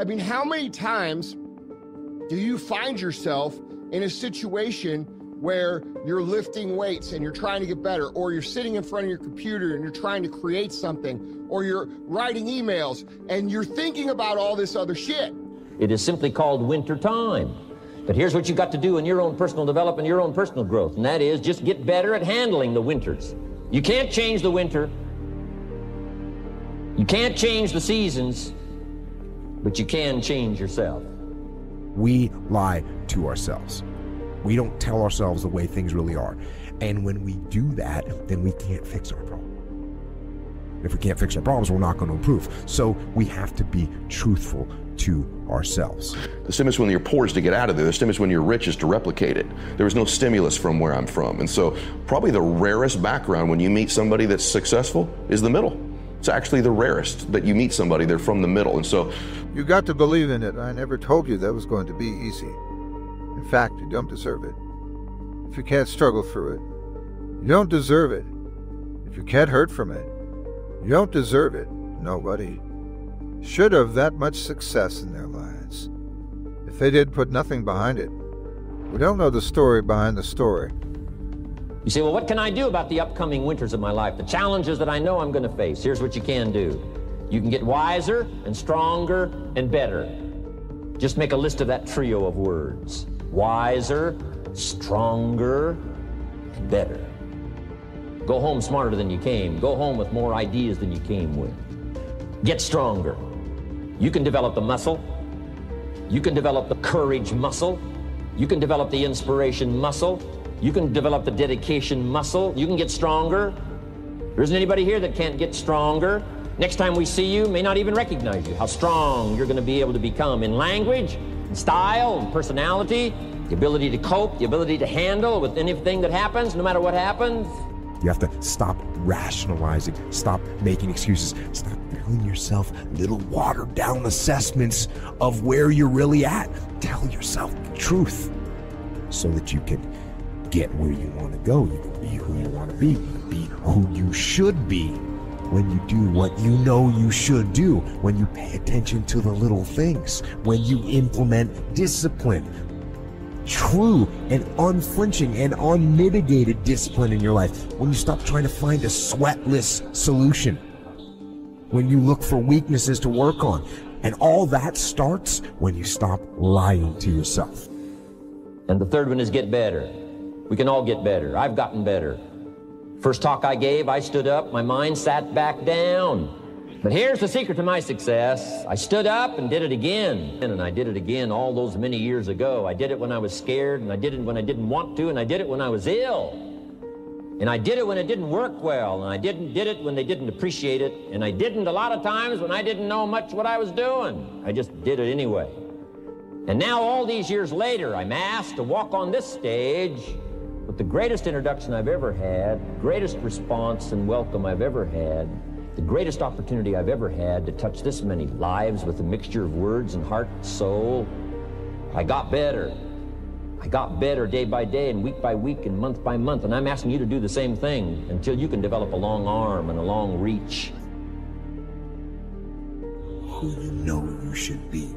I mean, how many times do you find yourself in a situation where you're lifting weights and you're trying to get better, or you're sitting in front of your computer and you're trying to create something, or you're writing emails and you're thinking about all this other shit? It is simply called winter time. But here's what you got to do in your own personal development, your own personal growth, and that is just get better at handling the winters. You can't change the winter. You can't change the seasons, but you can change yourself. We lie to ourselves. We don't tell ourselves the way things really are. And when we do that, then we can't fix our problem. If we can't fix our problems, we're not going to improve. So we have to be truthful to ourselves. The stimulus when you're poor is to get out of there. The stimulus when you're rich is to replicate it. There was no stimulus from where I'm from. And so probably the rarest background when you meet somebody that's successful is the middle. It's actually the rarest that you meet somebody, they're from the middle. And so you got to believe in it. I never told you that was going to be easy. In fact, you don't deserve it. If you can't struggle through it, you don't deserve it. If you can't hurt from it, you don't deserve it. Nobody should have that much success in their lives if they did put nothing behind it. We don't know the story behind the story. You say, well, what can I do about the upcoming winters of my life, the challenges that I know I'm going to face? Here's what you can do. You can get wiser and stronger and better. Just make a list of that trio of words. Wiser, stronger, and better. Go home smarter than you came. Go home with more ideas than you came with. Get stronger. You can develop the muscle. You can develop the courage muscle. You can develop the inspiration muscle. You can develop the dedication muscle. You can get stronger. There isn't anybody here that can't get stronger. Next time we see you, may not even recognize you. How strong you're going to be able to become in language, in style, in personality, the ability to cope, the ability to handle with anything that happens, no matter what happens. You have to stop rationalizing, stop making excuses, stop telling yourself little watered down assessments of where you're really at. Tell yourself the truth so that you can get where you want to go. You can be who you want to be. You can be who you should be when you do what you know you should do, when you pay attention to the little things, when you implement discipline, true and unflinching and unmitigated discipline in your life, when you stop trying to find a sweatless solution, when you look for weaknesses to work on. And all that starts when you stop lying to yourself. And the third one is get better. We can all get better. I've gotten better. First talk I gave, I stood up, my mind sat back down. But here's the secret to my success. I stood up and did it again. And I did it again all those many years ago. I did it when I was scared, and I did it when I didn't want to, and I did it when I was ill. And I did it when it didn't work well, and I did it when they didn't appreciate it, and I didn't a lot of times when I didn't know much what I was doing. I just did it anyway. And now all these years later, I'm asked to walk on this stage with the greatest introduction I've ever had, greatest response and welcome I've ever had, the greatest opportunity I've ever had to touch this many lives with a mixture of words and heart and soul. I got better. I got better day by day and week by week and month by month, and I'm asking you to do the same thing until you can develop a long arm and a long reach. Who you know you should be.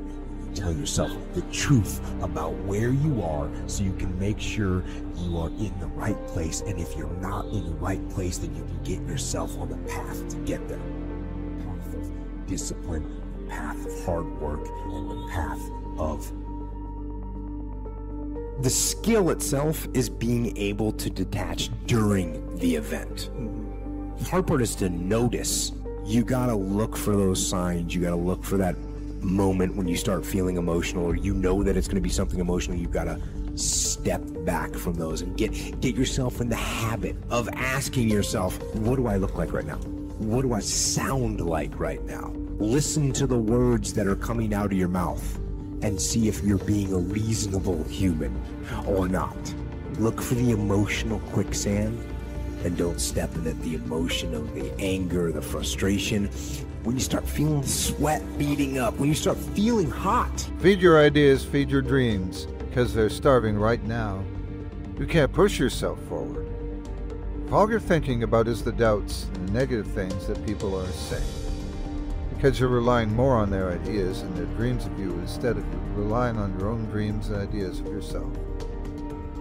Tell yourself the truth about where you are so you can make sure you are in the right place. And if you're not in the right place, then you can get yourself on the path to get there. The path of discipline, the path of hard work, and the path of... The skill itself is being able to detach during the event. The hard part is to notice. You gotta look for those signs. You gotta look for that moment when you start feeling emotional, or you know that it's going to be something emotional. You've got to step back from those and get yourself in the habit of asking yourself, what do I look like right now? What do I sound like right now? Listen to the words that are coming out of your mouth and see if you're being a reasonable human or not. Look for the emotional quicksand and don't step in it. The emotion of the anger, the frustration. When you start feeling the sweat beating up, when you start feeling hot. Feed your ideas, feed your dreams, because they're starving right now. You can't push yourself forward. If all you're thinking about is the doubts and the negative things that people are saying, you Because you're relying more on their ideas and their dreams of you instead of relying on your own dreams and ideas of yourself.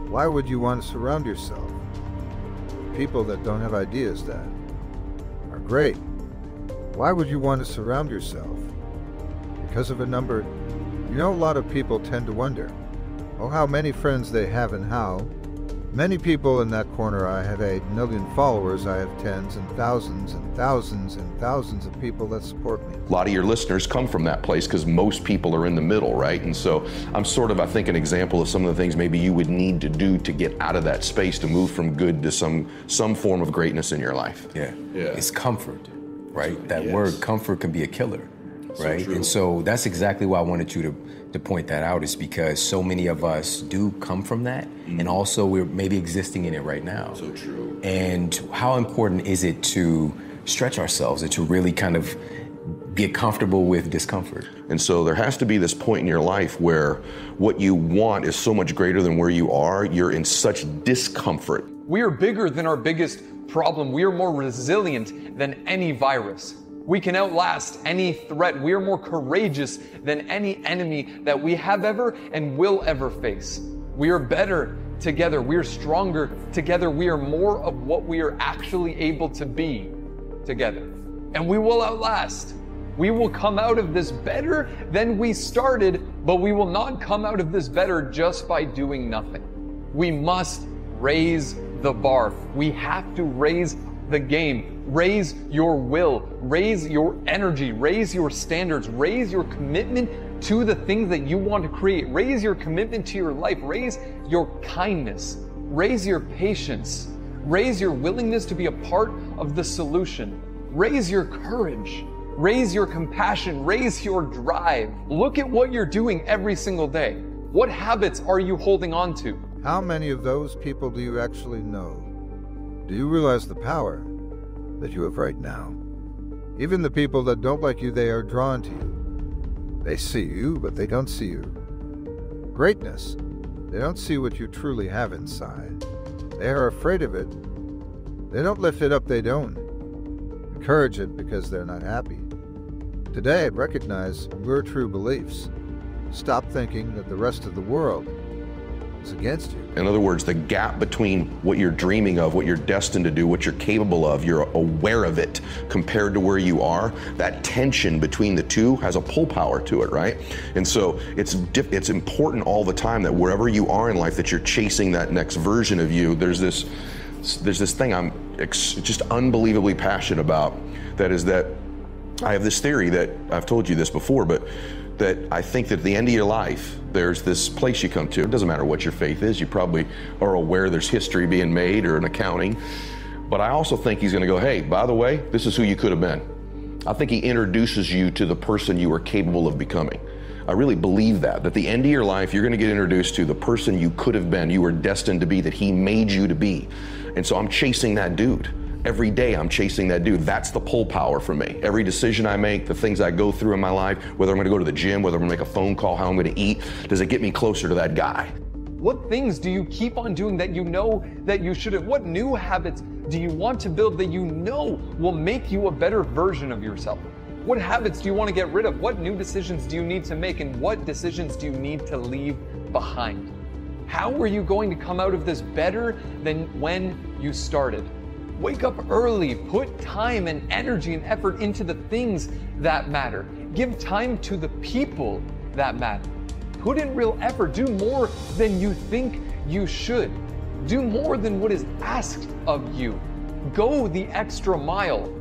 Why would you want to surround yourself with people that don't have ideas that are great? Why would you want to surround yourself? Because of a number. You know, a lot of people tend to wonder, how many friends they have and how. Many people in that corner, I have 8 million followers, I have tens and thousands and thousands and thousands of people that support me. A lot of your listeners come from that place because most people are in the middle, right? And so I'm sort of, I think, an example of some of the things maybe you would need to do to get out of that space to move from good to some form of greatness in your life. Yeah. It's comfort, right? That word comfort can be a killer, right? So and so that's exactly why I wanted you to point that out, is because so many of us do come from that, and also we're maybe existing in it right now. So true. And how important is it to stretch ourselves and to really kind of get comfortable with discomfort? And so there has to be this point in your life where what you want is so much greater than where you are. You're in such discomfort. We are bigger than our biggest problem. We are more resilient than any virus. We can outlast any threat. We are more courageous than any enemy that we have ever and will ever face. We are better together. We are stronger together. We are more of what we are actually able to be together. And we will outlast. We will come out of this better than we started, but we will not come out of this better just by doing nothing. We must raise the bar. We have to raise the game. Raise your will, raise your energy, raise your standards, raise your commitment to the things that you want to create, raise your commitment to your life, raise your kindness, raise your patience, raise your willingness to be a part of the solution, raise your courage, raise your compassion, raise your drive. Look at what you're doing every single day. What habits are you holding on to? How many of those people do you actually know? Do you realize the power that you have right now? Even the people that don't like you, they are drawn to you. They see you, but they don't see you. Greatness. They don't see what you truly have inside. They are afraid of it. They don't lift it up, they don't encourage it because they're not happy. Today, recognize your true beliefs. Stop thinking that the rest of the world is against you. In other words, the gap between what you're dreaming of, what you're destined to do, what you're capable of, you're aware of it compared to where you are, that tension between the two has a pull power to it, right? And so it's important all the time that wherever you are in life that you're chasing that next version of you. There's this thing I'm just unbelievably passionate about, that is that I have this theory that I've told you this before, but that I think that at the end of your life, there's this place you come to. It doesn't matter what your faith is. You probably are aware there's history being made or an accounting. But I also think he's going to go, hey, by the way, this is who you could have been. I think he introduces you to the person you are capable of becoming. I really believe that at the end of your life, you're going to get introduced to the person you could have been, you were destined to be, that he made you to be. And so I'm chasing that dude. Every day I'm chasing that dude. That's the pull power for me. Every decision I make, the things I go through in my life, whether I'm going to go to the gym, whether I'm going to make a phone call, how I'm going to eat, does it get me closer to that guy? What things do you keep on doing that you know that you shouldn't? What new habits do you want to build that you know will make you a better version of yourself? What habits do you want to get rid of? What new decisions do you need to make? And what decisions do you need to leave behind? How are you going to come out of this better than when you started? Wake up early, put time and energy and effort into the things that matter. Give time to the people that matter. Put in real effort. Do more than you think you should. Do more than what is asked of you. Go the extra mile.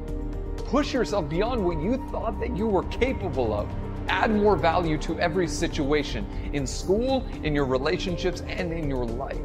Push yourself beyond what you thought that you were capable of. Add more value to every situation, in school, in your relationships, and in your life.